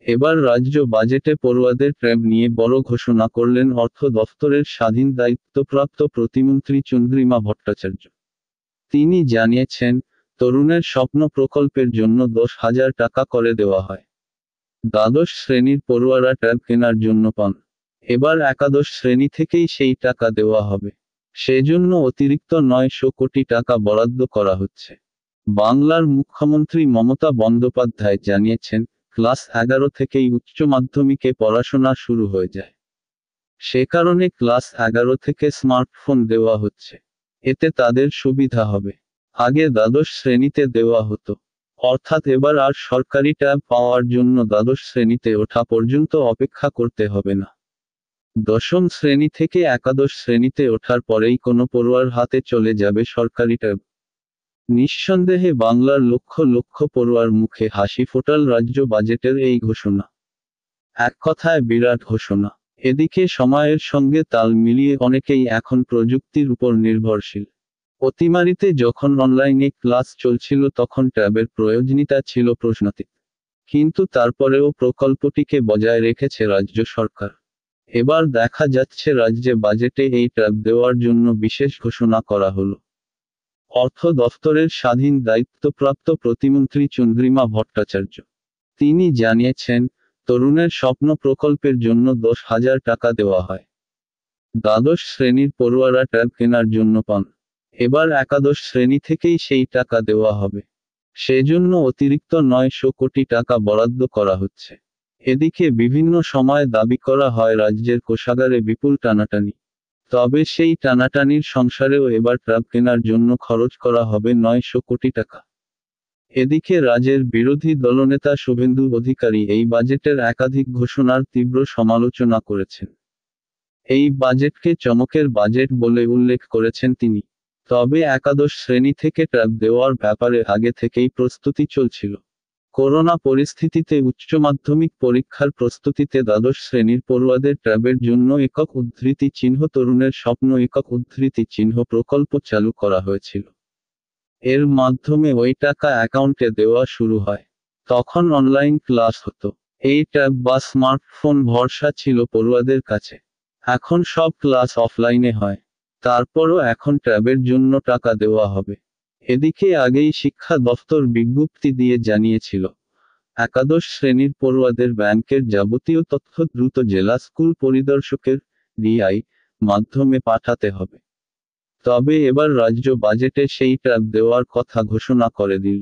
এবার রাজ্য বাজেটে পড়ুয়াদের ট্যাব নিয়ে বড় ঘোষণা করলেন অর্থ দফতরের স্বাধীন দায়িত্বপ্রাপ্ত প্রতিমন্ত্রী চন্দ্রিমা ভট্টাচার্য। তিনি জানিয়েছেন, তরুণের স্বপ্ন প্রকল্পের জন্য 10,000 টাকা করে দেওয়া হয়। দ্বাদশ শ্রেণীর পড়ুয়ারা ট্যাব কেনার জন্য পান। এবার একাদশ শ্রেণী থেকেই সেই টাকা দেওয়া হবে। সেজন্য অতিরিক্ত 900 কোটি টাকা বরাদ্দ করা হচ্ছে। বাংলার মুখ্যমন্ত্রী মমতা বন্দ্যোপাধ্যায় জানিয়েছেন, ক্লাস 11 থেকেই উচ্চ মাধ্যমিকে পড়াশোনা শুরু হয়ে যায়। সে কারণে ক্লাস 11 থেকে স্মার্টফোন দেওয়া হচ্ছে। এতে তাদের সুবিধা হবে। আগে দ্বাদশ শ্রেণীতে দেওয়া হতো। অর্থাৎ এবার আর সরকারি ট্যাব পাওয়ার জন্য দ্বাদশ শ্রেণীতে ওঠা পর্যন্ত অপেক্ষা করতে হবে না। দশম শ্রেণী থেকে একাদশ শ্রেণীতে ওঠার পরেই কোনো পড়ুয়ার হাতে চলে যাবে সরকারি ট্যাব। নিঃসন্দেহে বাংলার লক্ষ লক্ষ পড়ুয়ার মুখে হাসি ফোটাল রাজ্য বাজেটের এই ঘোষণা। এক কথায় বিরাট ঘোষণা। এদিকে সময়ের সঙ্গে তাল মিলিয়ে অনেকেই এখন প্রযুক্তির উপর নির্ভরশীল। অতিমারিতে যখন অনলাইনে ক্লাস চলছিল তখন ট্যাবের প্রয়োজনীয়তা ছিল প্রশ্নাতীত। কিন্তু তারপরেও প্রকল্পটিকে বজায় রেখেছে রাজ্য সরকার। এবার দেখা যাচ্ছে রাজ্যে বাজেটে এই ট্যাব দেওয়ার জন্য বিশেষ ঘোষণা করা হলো। অর্থ দফতরের স্বাধীন দায়িত্বপ্রাপ্ত প্রতিমন্ত্রী চন্দ্রিমা ভট্টাচার্য তিনি জানিয়েছেন, তরুণের স্বপ্ন প্রকল্পের জন্য 10,000 টাকা দেওয়া হয়। দ্বাদশ শ্রেণীর পড়ুয়ারা ট্যাব কেনার জন্য পান। এবার একাদশ শ্রেণী থেকেই সেই টাকা দেওয়া হবে। সেজন্য অতিরিক্ত 900 কোটি টাকা বরাদ্দ করা হচ্ছে। এদিকে বিভিন্ন সময় দাবি করা হয় রাজ্যের কোষাগারে বিপুল টানাটানি। তবে সেই টানাটানির সংসারেও এবার ট্যাব কেনার জন্য খরচ করা হবে 900 কোটি টাকা। এদিকে রাজ্যের বিরোধী দলনেতা শুভেন্দু অধিকারী এই বাজেটের একাধিক ঘোষণার তীব্র সমালোচনা করেছেন। এই বাজেটকে চমকের বাজেট বলে উল্লেখ করেছেন তিনি। তবে একাদশ শ্রেণী থেকে ট্যাব দেওয়ার ব্যাপারে আগে থেকেই প্রস্তুতি চলছিল। করোনা পরিস্থিতিতে উচ্চ মাধ্যমিক পরীক্ষার প্রস্তুতিতে দ্বাদশ শ্রেণীর পড়ুয়াদের ট্যাবের জন্য একক উদ্ধৃতি চিহ্ন তরুণের স্বপ্ন একক উদ্ধৃতি চিহ্ন প্রকল্প চালু করা হয়েছিল। এর মাধ্যমে ওই টাকা অ্যাকাউন্টে দেওয়া শুরু হয়। তখন অনলাইন ক্লাস হতো। এই ট্যাব বা স্মার্টফোন ভরসা ছিল পড়ুয়াদের কাছে। এখন সব ক্লাস অফলাইনে হয়। তারপরও এখন ট্যাবের জন্য টাকা দেওয়া হবে। এদিকে আগেই শিক্ষা দফতর বিজ্ঞপ্তি দিয়ে জানিয়েছিল, একাদশ শ্রেণীর পড়ুয়াদের ব্যাংকের যাবতীয় তথ্য দ্রুত জেলা স্কুল পরিদর্শকের ডিআই মাধ্যমে পাঠাতে হবে। তবে এবার রাজ্য বাজেটে সেই ট্যাব দেওয়ার কথা ঘোষণা করে দিল।